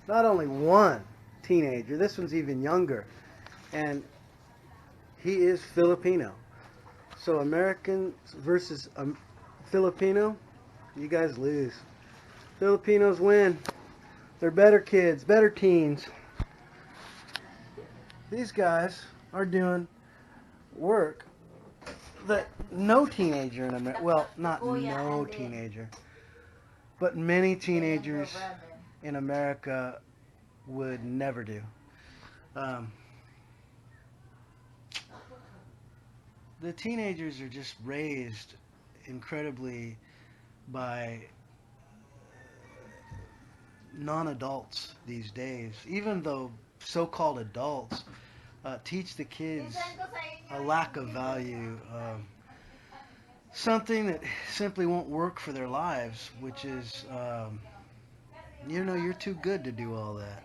not only one teenager, this one's even younger, and he is Filipino. So American versus Filipino, you guys lose. Filipinos win. They're better kids, better teens. These guys are doing work that no teenager in America, well, not no teenager, but many teenagers in America would never do. Um, the teenagers are just raised incredibly by non-adults these days, even though so-called adults teach the kids a lack of value, something that simply won't work for their lives, which is, you're too good to do all that.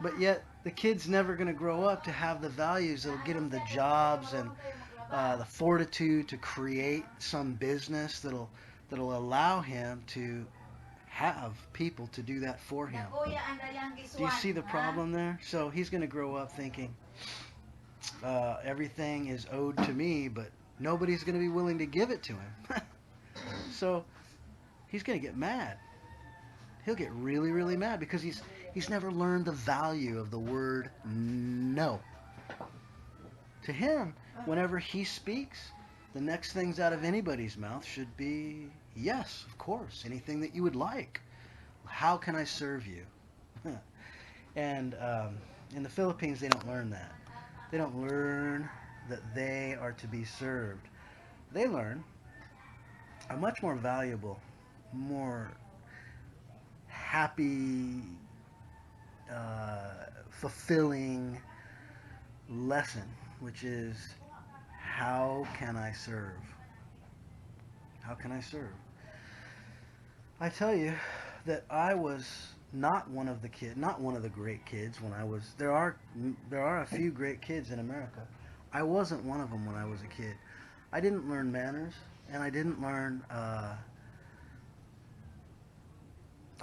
But yet, the kid's never going to grow up to have the values that'll get him the jobs and the fortitude to create some business that'll allow him to have people to do that for him. Do you see the problem there? So he's going to grow up thinking everything is owed to me, but nobody's going to be willing to give it to him. So he's going to get mad. He'll get really, really mad because he's never learned the value of the word no. To him, whenever he speaks, the next things out of anybody's mouth should be yes, of course, anything that you would like. How can I serve you? And in the Philippines, they don't learn that. They don't learn that they are to be served. They learn a much more valuable, more happy, fulfilling lesson, which is how can I serve? How can I serve? I tell you that I was not one of the great kids when I was. There are a few great kids in America. I wasn't one of them when I was a kid. I didn't learn manners, and I didn't learn. I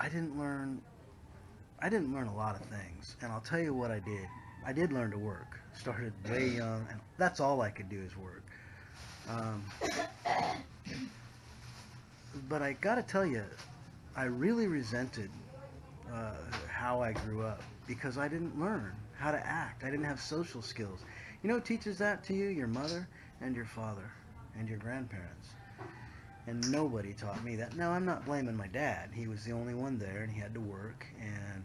didn't learn. I didn't learn a lot of things, and I'll tell you what I did. I did learn to work. Started way young, and that's all I could do is work. Um, but I got to tell you, I really resented how I grew up because I didn't learn how to act. I didn't have social skills. You know who teaches that to you? Your mother and your father and your grandparents. And nobody taught me that. Now, I'm not blaming my dad. He was the only one there, and he had to work, and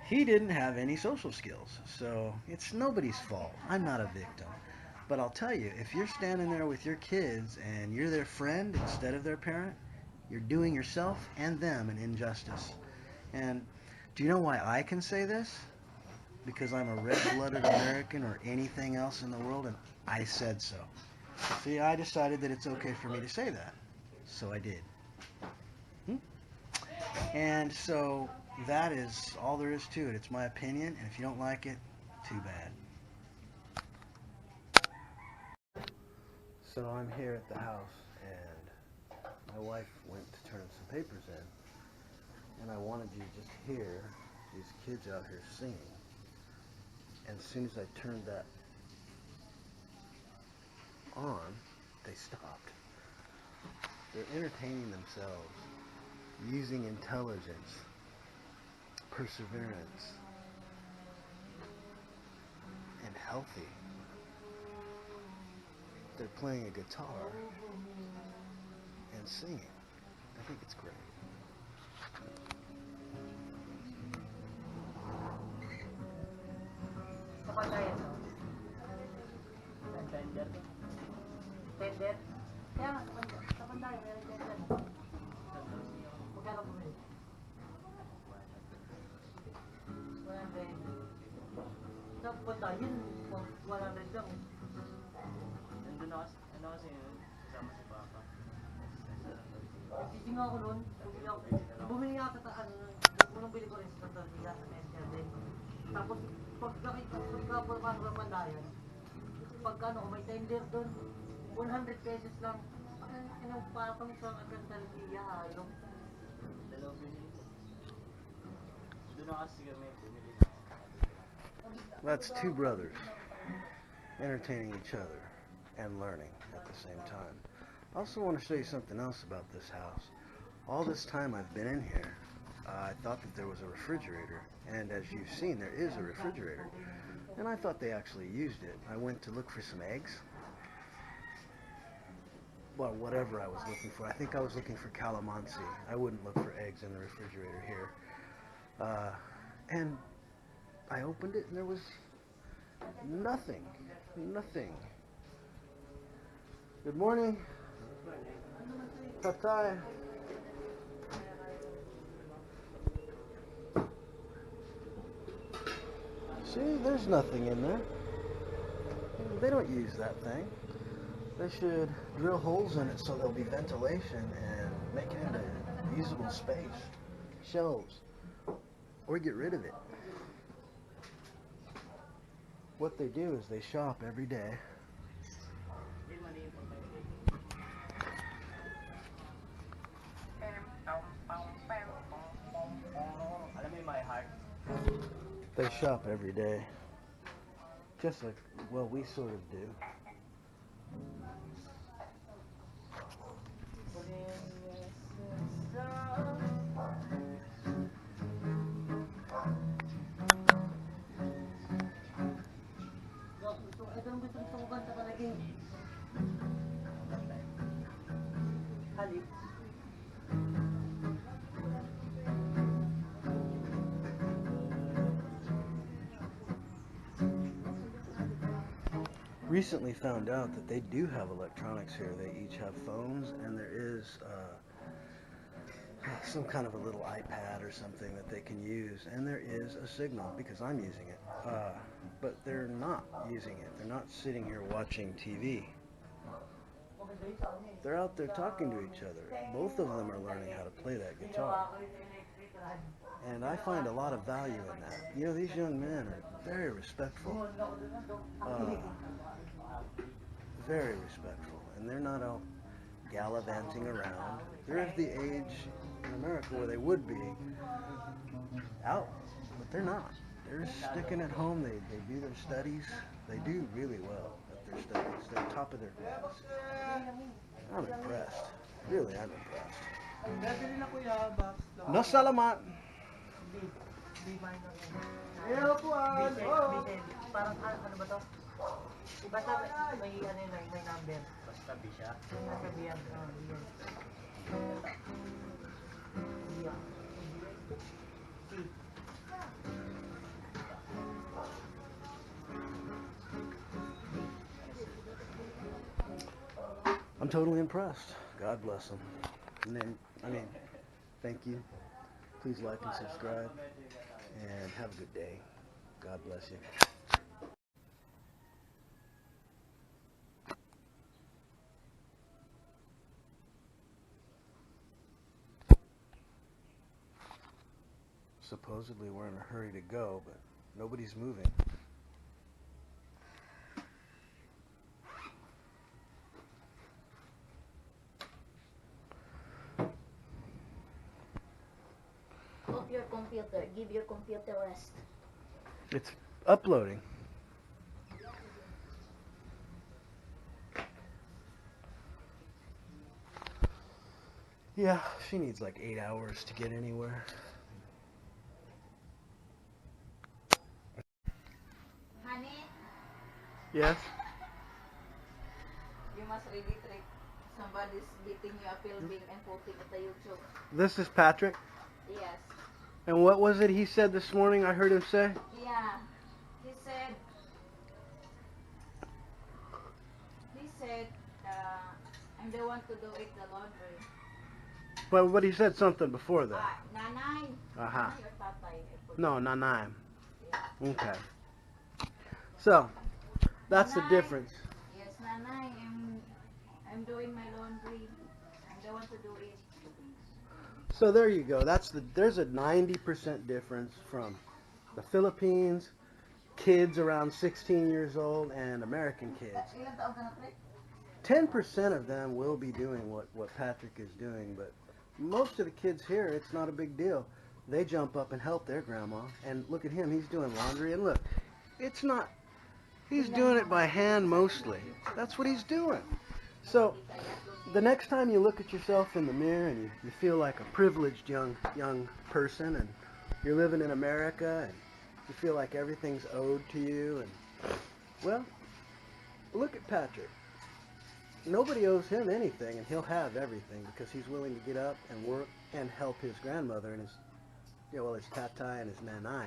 he didn't have any social skills. So it's nobody's fault. I'm not a victim. But I'll tell you, if you're standing there with your kids and you're their friend instead of their parent, you're doing yourself and them an injustice. And do you know why I can say this? Because I'm a red-blooded American or anything else in the world, and I said so. See, I decided that it's okay for me to say that. So I did. And so that is all there is to it. It's my opinion, and if you don't like it, too bad. So I'm here at the house, and my wife went to turn some papers in, and I wanted you to just hear these kids out here singing. And as soon as I turned that on, they stopped. They're entertaining themselves, using intelligence, perseverance, and healthy. They're playing a guitar and singing. I think it's great. Tender. Kaya nga, sa pandayo, meron tender. Magkano bumili? 100. Sa pandayo, yun, 100 lang. Nandun ano kasi yun, kasama si Papa. Sising ako nun, bumili ako sa ano, unang bili ko rin sa tortilla sa Nescafe. Tapos, pagka sa pandayan, pagka ano, may tender doon, 100 pesos lang. Ano, parang sa agad tortilla, halong. Dalawang binili ko. na kasi kami, bumili na ako. That's two brothers entertaining each other and learning at the same time. I also want to show you something else about this house. All this time I've been in here, I thought that there was a refrigerator, and as you've seen, there is a refrigerator. And I thought they actually used it. I went to look for some eggs. Well, whatever I was looking for. I think I was looking for calamansi. I wouldn't look for eggs in the refrigerator here. And I opened it and there was nothing. Nothing. Good morning. Tatay. See, there's nothing in there. They don't use that thing. They should drill holes in it so there'll be ventilation and make it into usable space. Shelves. Or get rid of it. What they do is they shop every day. Alam mo yung my heart? They shop every day. Just like, well, we sort of do. Ito ang gusto ko banta ka naging halip. Recently found out that they do have electronics here. They each have phones, and there is some kind of a little iPad or something that they can use, and there is a signal because I'm using it. But they're not using it. They're not sitting here watching TV. They're out there talking to each other. Both of them are learning how to play that guitar. And I find a lot of value in that. You know, these young men are very respectful. Very respectful. And they're not out gallivanting around. They're of the age in America where they would be out, but they're not. They're sticking at home. They do their studies. They do really well at their studies. They're top of their class. I'm impressed. Really, I'm impressed. No salamat. Parang ano ba to? Basta may ano yun, may number. Basta bisya. Basta biyan. Biyan. I'm totally impressed. God bless them. And then, thank you. Please like and subscribe. And have a good day. God bless you. Supposedly we're in a hurry to go, but nobody's moving. Off your computer. Give your computer rest. It's uploading. Yeah, she needs like 8 hours to get anywhere. Honey, Yes? you must really treat somebody's beating you a filming and putting it on YouTube. This is Patrick. Yes. And what was it he said this morning I heard him say? Yeah. He said, I'm the one to do it, the laundry. But he said something before that. Nanay. Aha. Nanay or tatay? No, nanay. Yeah. Okay. So, that's the Nanay. difference. Yes, Nanay, I'm doing my laundry. I'm the one to do it. So there you go. There's a 90% difference from the Philippines, kids around 16 years old, and American kids. Ilang taon ka na, Trek? 10% of them will be doing what Patrick is doing, but most of the kids here, it's not a big deal. they jump up and help their grandma. And look at him, he's doing laundry. And look, it's not, he's doing it by hand mostly. That's what he's doing. So the next time you look at yourself in the mirror and you feel like a privileged young person, and you're living in America and you feel like everything's owed to you, and well, look at Patrick. Nobody owes him anything, and he'll have everything because he's willing to get up and work and help his grandmother and his, his tatai and his nanai.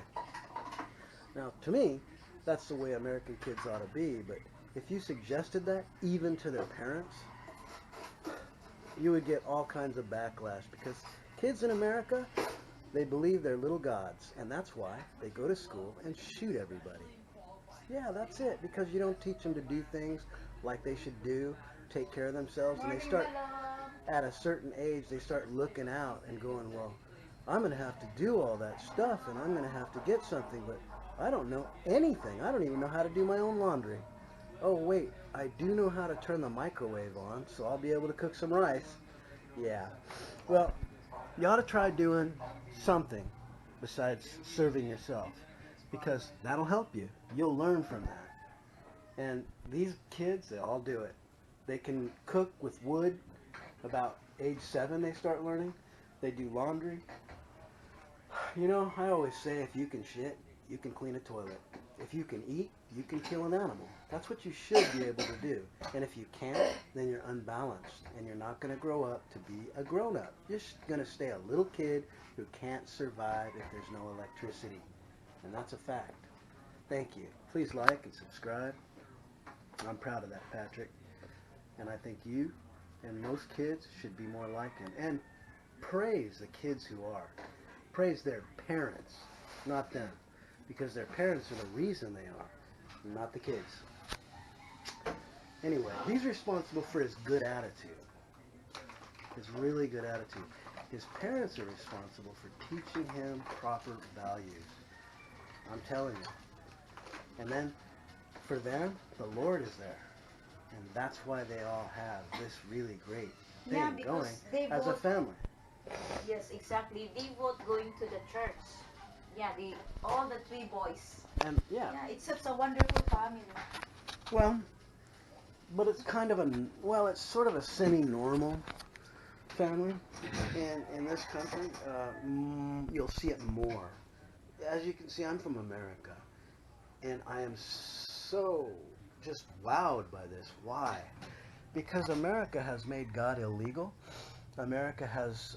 Now, to me, that's the way American kids ought to be, but if you suggested that even to their parents, you would get all kinds of backlash, because kids in America, they believe they're little gods, and that's why they go to school and shoot everybody. Yeah, that's it, because you don't teach them to do things like they should do, take care of themselves, and they start, at a certain age, they start looking out and going, well, I'm going to have to do all that stuff, and I'm going to have to get something, but I don't know anything. I don't even know how to do my own laundry. Oh, wait, I do know how to turn the microwave on, so I'll be able to cook some rice. Yeah. Well, you ought to try doing something besides serving yourself, because that'll help you. You'll learn from that. And these kids, they all do it. They can cook with wood. About age 7 they start learning. They do laundry. You know, I always say, if you can shit, you can clean a toilet. If you can eat, you can kill an animal. That's what you should be able to do. And if you can't, then you're unbalanced, and you're not going to grow up to be a grown-up. You're just going to stay a little kid who can't survive if there's no electricity. And that's a fact. Thank you. Please like and subscribe. I'm proud of that, Patrick. And I think you and most kids should be more like him. And praise the kids who are. Praise their parents, not them. Because their parents are the reason they are, not the kids. Anyway, he's responsible for his good attitude. His really good attitude. His parents are responsible for teaching him proper values. I'm telling you. And then, for them, the Lord is there. And that's why they all have this really great thing going as a family. Yes, exactly. They both going to the church. Yeah, all the 3 boys. And yeah, it's such a wonderful family. Well, but it's kind of it's sort of a semi-normal family in this country. You'll see it more. As you can see, I'm from America, and I am so just wowed by this. Why? Because America has made God illegal. America has,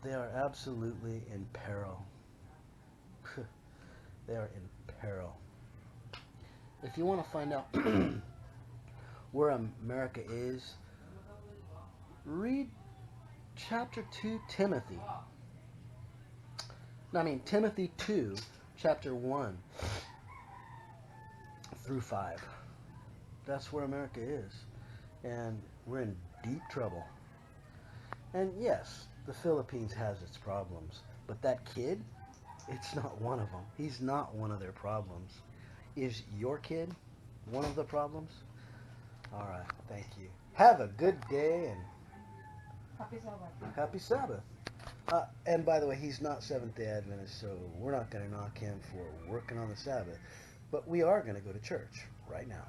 they are absolutely in peril. They are in peril. If you want to find out where America is, read chapter 2 Timothy. Timothy 2, chapter 1 through 5. That's where America is. And we're in deep trouble. And yes, the Philippines has its problems. But that kid, it's not one of them. He's not one of their problems. Is your kid one of the problems? All right, thank you. Have a good day and Happy Sabbath. happy Sabbath. And by the way, he's not Seventh-day Adventist, so we're not going to knock him for working on the Sabbath. But we are going to go to church right now.